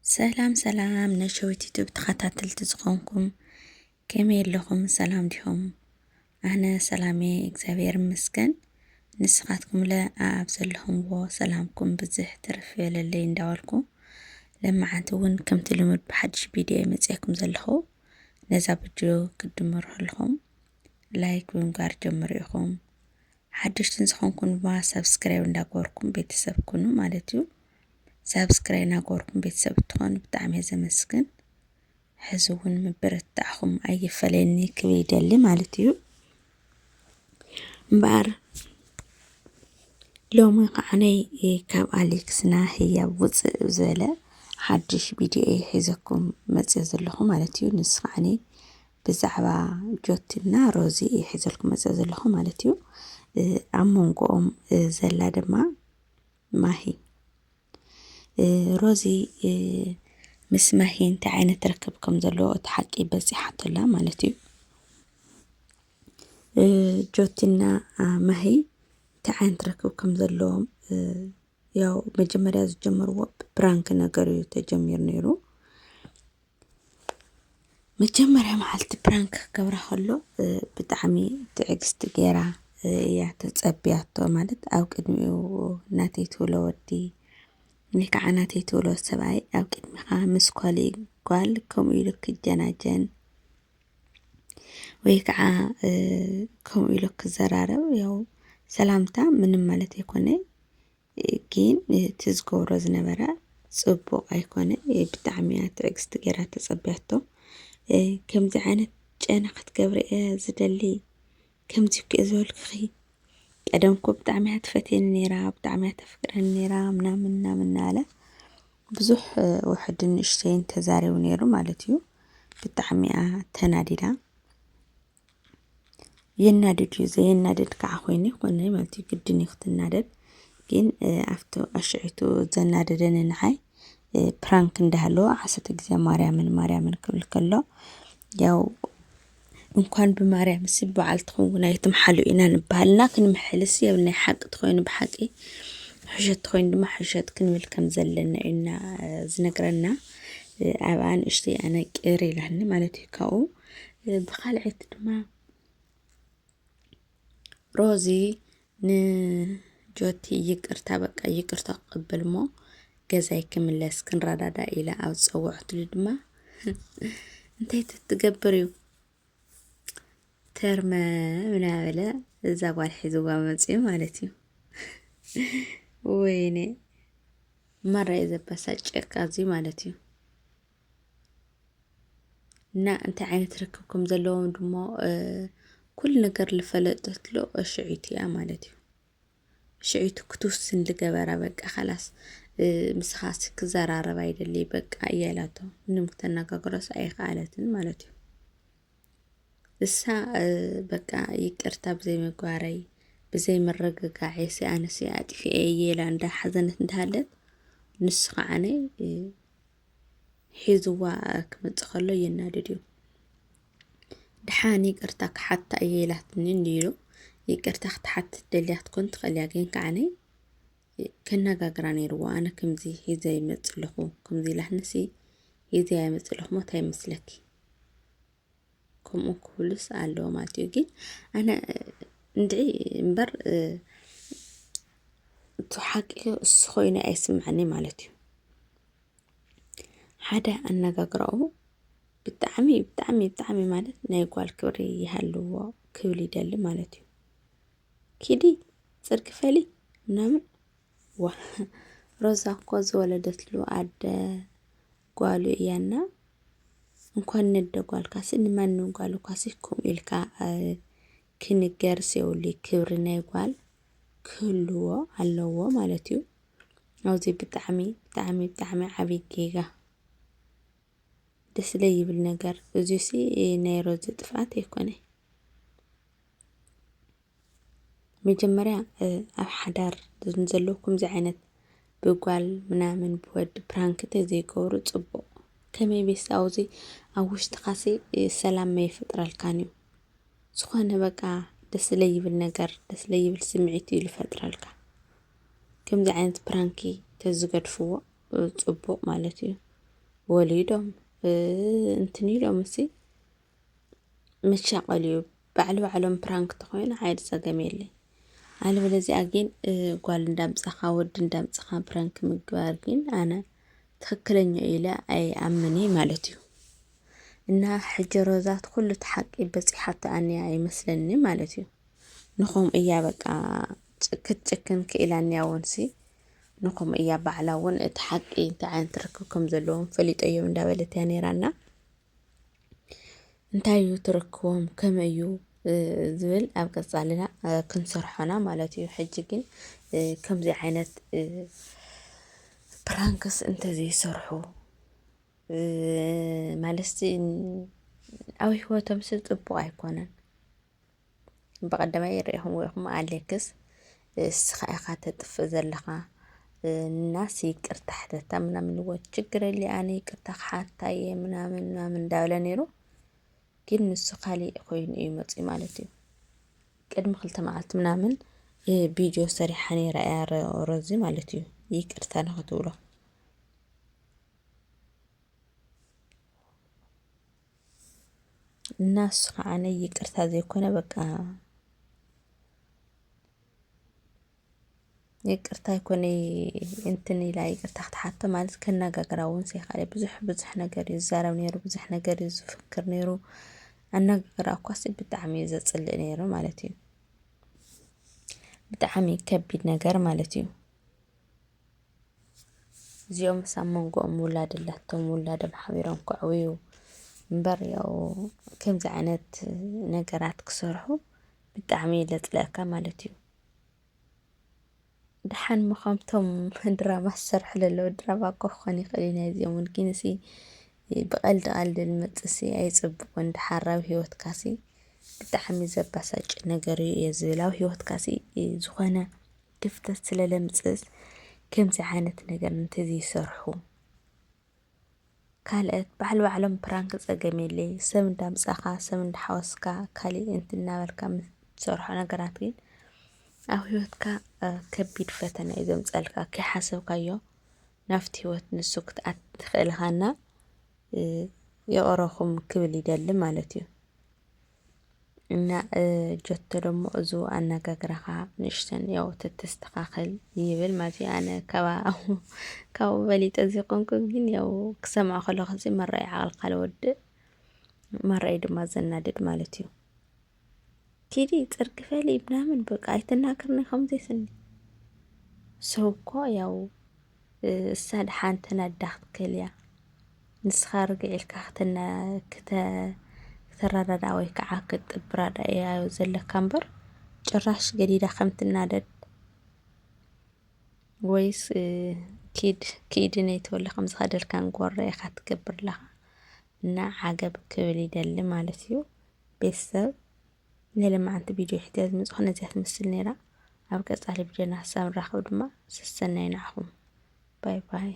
ሰላም ነሸዊት ዩቲዩብ ተኸታተልቲ ዝኾንኩም ከመይ ኣለኹም? ሰላም ዲኹም? ኣነ ሰላሜ እግዚአብሔር ይመስገን። ንስኻትኩም ኣብ ዘለኹምዎ ሰላምኩም ብዝሕ ትርፍ ይበለለይ እንዳበልኩ ለማዓንቲ እውን ከምቲ ልሙድ ብሓድሽ ቪድዮ መፅአኩም ዘለኹ ነዛ ቪድዮ ክድምሩ ኣለኹም ላይክ ብምግባር ጀምሩ ኢኹም ሓድሽትን ዝኾንኩም ድማ ሰብስክራይብ እንዳገበርኩም ቤተሰብ ኩኑ ማለት እዩ። ሰብስክራይብ ናገርኩም ቤተሰብ ትኾኑ ብጣዕሚ ዘመስግን ሕዚ እውን ምብርታዕኹም ኣይፈለኒ ክብል ይደሊ ማለት እዩ። እምበር ሎሚ ከዓነይ ካብ ኣሌክስና ህያብ ውፅእ ዝበለ ሓድሽ ቪድዮ ሒዘኩም መፅእ ዘለኹ ማለት እዩ። ንስ ከዓነይ ብዛዕባ ጆቲና ሮዚ ሒዘልኩም መፅእ ዘለኹ ማለት እዩ። ኣብ መንጎኦም ዘላ ድማ ማሂ ሮዚ ምስ ማሂ እንታይ ዓይነት ርክብ ከም ዘለዎ እቲ ሓቂ በፂሓቶላ ማለት እዩ። ጆቲና ማሂ እንታይ ዓይነት ርክብ ከም ዘለዎም ያው መጀመርያ ዝጀመርዎ ብፕራንክ ነገር እዩ ተጀሚሩ ነይሩ። መጀመርያ መዓልቲ ፕራንክ ክገብራ ከሎ ብጣዕሚ ትዕግስቲ ገይራ እያ ተፀቢያቶ ማለት ኣብ ቅድሚኡ እናተይ ትብሎ ወዲ ወይ ከዓ ናተይ ትብሎ ሰብኣይ ኣብ ቅድሚኻ ምስ ጓል ከምኡ ኢሉ ክጀናጀን ወይ ከዓ ከምኡ ኢሉ ክዘራረብ ያው ሰላምታ ምንም ማለት ኣይኮነ ግን እቲ ዝገብሮ ዝነበረ ፅቡቅ ኣይኮነ ብጣዕሚ እያ ትዕግስቲ ገይራ ተፀቢያቶ። ከምዚ ዓይነት ጨና ክትገብሪ እየ ዝደሊ ከምዚ እኮ ዝበልክኺ ቀደም እኮ ብጣዕሚ እያ ትፈትየኒ ነይራ ብጣዕሚ እያ ተፍቅረኒ ነይራ ምናምን አለ ብዙሕ ውሕድ ንእሽተይን ተዛሪቡ ነይሩ ማለት እዩ። ብጣዕሚ እያ ተናዲዳ የናድድ እዩ ዘየናድድ ከዓ ኮይኑ ይኮነ ማለት እዩ ግድን እዩ ክትናደድ ግን ኣብቲ ኣሽዒቱ ዘናደደኒ ንዓይ ፕራንክ እንዳሃለወ 10 ግዜ ማርያምን ክብል ከሎ ያው እንኳን ብማርያም ሲ በዓልትኹም እውን ኣይትምሓሉ ኢና ንባሃልና ክንምሕልስ የብልናይ ሓቂ ትኾይኑ ብሓቂ ሕሸት ትኾይኑ ድማ ሕሸት ክንብል ከም ዘለና ኢና ዝነግረና ኣብ ንእሽተይ ኣነ ቅር ኢላኒ ማለት እዩ። ካብኡ ብኻልዒት ድማ ሮዚ ንጆቲ ይቅርታ በቃ ይቅርታ ክቅበል ሞ ገዛይ ክምለስ ክንረዳዳ ኢላ ኣብ ፀውዕትሉ ድማ እንታይ ትገብር እዩ ተርመ ምናበለ እዛ ጓል ሒዝዋ መፅኡ ማለት እዩ። ወይኔ መራይ ዘበሳጨካ እዚ ማለት እዩ። እና እንታይ ዓይነት ርክብ ከም ዘለዎም ድማ ኩል ነገር ልፈለጠትሎ እሽዒት እያ ማለት እዩ። እሽዒቱ ክትውስን ዝገበራ በቃ خلاص ምስኻስ ክዘራረብ አይደሊ በቃ እያላቶ ምንም ከተነጋግሮስ ኣይከኣለትን ማለት እዩ። እሳ በቃ ይቅርታ ብዘይ መጓረይ ብዘይ መረጋጋዒ ሲኣነሲ ኣጥፊኤ የላ እንዳ ሓዘነት እንዳሃለት ንሱ ከዓነ ሒዝዋ ክመፅእ ከሎ የናድድ እዩ። ድሓን ይቅርታ ክሓታ እየላትኒ እንዲሉ ይቅርታ ክትሓትት ደልያት ኮን ትኽእል እያ ግን ከዓነ ከነጋግራ ነይርዋ ኣነ ከምዚ ሒዘ ይመፅእ ኣለኹ ከምዚ ኢላትኒሲ ሒዘ ይመፅእ ኣለኹ ሞ እንታይ ይመስለኪ ከምኡ ክብልስ ኣለዎ ማለት እዩ። ግን ኣነ እንድዒ እምበር እቲ ሓቂ እሱ ኮይኑ ኣይስምዐኒ ማለት እዩ። ሓደ ኣነጋግርኡ ብጣዕሚ ማለት ናይ ጓል ክብሪ ይሃልዎ ክብል ይደሊ ማለት እዩ። ኪዲ ፅርግ ፈሊ ምናምን ዋ ሮዛ እኮ ዝወለደትሉ ኣደ ጓሉ እያና እንኳን ነደ ጓልካሲ ንማንም ጓልካሲ ከምኡ ኢልካ ክንገርስ የብሉ ክብሪ ናይ ጓል ክህልዎ ኣለዎ ማለት እዩ። ኣብዚ ብጣዕሚ ዓብይ ጌጋ ደስ ዘይብል ነገር እዙሲ ናይ ሮዚ ጥፍኣት ኣይኮነ። መጀመርያ ኣብ ሓዳር ዘለዉ ከምዚ ዓይነት ብጓል ምናምን ብወዲ ፕራንክ ተዘይገብሩ ፅቡቅ ከመይ ቤስ ኣውዚ ኣብ ውሽጥኻሲ ሰላም መይፈጥረልካን እዩ። ዝኾነ በቃ ደስ ዘይብል ነገር ደስ ዘይብል ስምዒት እዩ ዝፈጥረልካ። ከምዚ ዓይነት ፕራንኪ ተዝገድፍዎ ፅቡቅ ማለት እዩ። ወሊዶም እንትን ኢሎም እሲ መሻቐል እዩ ባዕሎም ፕራንክ ተኾይኑ ዓይድ ፀገም የለይ አለበለዚያ ግን ጓል እንዳምፀኻ ወዲ እንዳምፀኻ ፕራንክ ምግባር ግን ኣነ ትክክለኛ ኢለ ኣይኣምኒ ማለት እዩ። እና ሕጂ ሮዛት ኩሉ ተሓቂ በፂሓቶ ኣንያ ኣይመስለኒ ማለት እዩ። ንኹም እያ በቃ ክትጭክን ክኢላን ያወንሲ ንኹም እያ ባዕላ እውን እቲ ሓቂ እንታይ ዓይነት ርክብ ከም ዘለዎም ፈሊጦ እዮም እንዳበለት እያ ነይራና እንታይ እዩ ትረክቦም ከመይ እዩ ዝብል ኣብ ቀጻልና ክንሰርሖና ማለት እዩ። ሕጂ ግን ከምዚ ዓይነት ፕራንክስ እንተዘይሰርሑ ማለትሲ ኣብ ህይወቶም ፅቡቅ ኣይኮነን። በቀዳማይ ይርኢኹም ወይኹም ኣሌክስ እስኻ ኢኻ ተጥፍእ ዘለኻ ናስ ይቅርታ ሕተታ ምናምን ወ ችግር የለ ኣነ ይቅርታ ክሓታ እየ ምናምን እንዳበለ ነይሩ። ግን ንሱ ካሊእ ኮይኑ እዩ መፅኡ ማለት እዩ። ቅድሚ 2 መዓልቲ ምናምን ቪድዮ ሰሪሓ ነይራ እያ ሮዚ ማለት እዩ ይቅርታ ንኽትብሎ እና እሱ ከዓነ ይቅርታ ዘይኮነ በቃ ይቅርታ ይኮነ እንትን ኢላ ይቅርታ ክትሓቶ ማለት ከነጋገራ እውን ዘይካለ ብዙሕ ነገር ይዛረብ ነይሩ ብዙሕ ነገር ዝፍክር ነይሩ ኣነጋግራ እኳ ብጣዕሚ እዩ ዘፅልእ ነይሩ ማለት እዩ። ብጣዕሚ ከቢድ ነገር ማለት እዩ። እዚኦም ሳብ መንጎኦም ውላድ ኣላቶም ውላዶም ሓቢሮም ክዕብዩ እምበር ያው ከምዚ ዓይነት ነገራት ክሰርሑ ብጣዕሚ ዘፅልአካ ማለት እዩ። ድሓን ምኸምቶም ድራማ ዝሰርሑ ዘለዉ ድራማ እኮ ክኾን ይኽእል ኢና እዚኦም እውን ግን ሲ ብቐልዲ ቀልዲ ልመፅሲ ኣይፅቡቅን ድሓር ኣብ ሂወትካሲ ብጣዕሚ ዘባሳጭ ነገር እየ ዝብል ኣብ ሂወትካሲ ዝኾነ ክፍተት ስለለምፅስ ከምዚ ዓይነት ነገር እንተዘይሰርሑ ካልኦት ባዕሎም ፕራንክ ፀገም የለይ ሰብ እንዳምፃኻ ሰብ እንዳሓወስካ ካሊእ እንትን እናበልካ ትሰርሖ ነገራት ግን ኣብ ሂወትካ ከቢድ ፈተና እዩ ዘምፀልካ ከይሓሰብካዮ ናብቲ ሂወት ንሱ ክትኣቱ ትኽእል ኢኻና የቕረኹም ክብል ይደሊ ማለት እዩ። እና ጀቶ ደሞ እዙ ኣነጋግራኻ ንእሽተን ያው ተስተኻኸል ይብል ማለት እዩ። ኣነ ካብኡ በሊጠ ዘይኮንኩን ግን ያው ክሰምዖ ከለኹ መራኢ ዓቕልካ ዝወድእ መራኢ ድማ ዘናድድ ማለት እዩ። ኪዲ ፅርግ ፈሊ ምናምን በቃ ኣይተናገርኒ ከምዘይስኒ ሰው እኮ ያው እሳ ድሓን ተናዳ ክትከልያ ንስኻ ርግዕ ኢልካ ክተረዳዳ ወይ ከዓ ክትጥብራዳ እያዮ ዘለካ እምበር ጭራሽ ገዲዳ ከም ትናደድ ወይስ ኪድ ነይ ተወሊ ከም ዝኸደልካ ንጎረ ኢኻ ትገብር ለኻ እና ዓገብ ክብል ይደሊ ማለት እዩ። ቤተሰብ ንለማዓንቲ ቪድዮ ሒዛ ዝመፅኹ ነዚያ ትመስል ነይራ። ኣብ ቀጻሊ ቪድዮና ሓሳብ ንራኸብ ድማ ሰሰናይ ንዓኹም ባይ ባይ